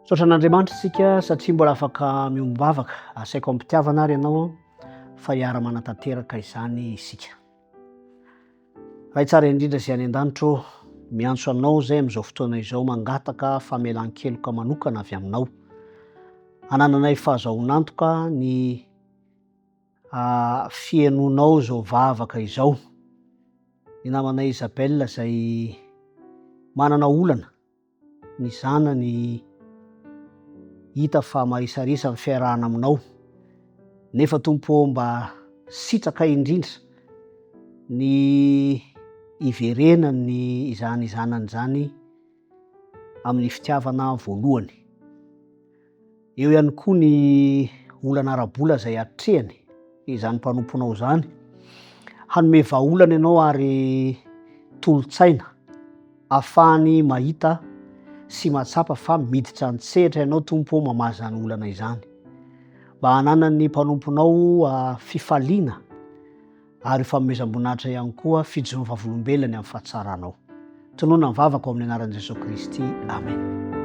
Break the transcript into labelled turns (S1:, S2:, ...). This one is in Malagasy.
S1: Saotra n'Andriamanitra isika satria mbola afaka miombavaka. Asaiko ampitiavana ary ianao fa hiara-manatanteraka izany isika. Raha tsara indrindra izay any an-danitro miantso anao izay amin'izao fotoana izao mangataka famelan-keloka manokana avy aminao. Hanananay fahazoanantoka ny fihainoanao izao vavaka izao. Ny namanay Isabelle izay manana olana, ny zanany hita fa marisarisa ny fiarahana aminao, nefa Tompo mba sitraka indrindra ny iverenany izany zanany izany amin'ny fitiavana voalohany. Eo ihany koa ny olana ara-bola izay hatrehany izany mpanomponao izany, hanome vahaolana ianao ary tolo-tsaina ahafahany mahita sy mahatsapa fa miditra an-tsehatra ianao Tompo mamaha izany olana izany. Mba hananany mpanomponao fifaliana ary fanomezam-boninahitra ihany koa fijoroam-pavolombelany amin'ny fahatsaranao. Tonoina ny vavaka ao amin'ny anaran'i Jesosy Kristy. Amen.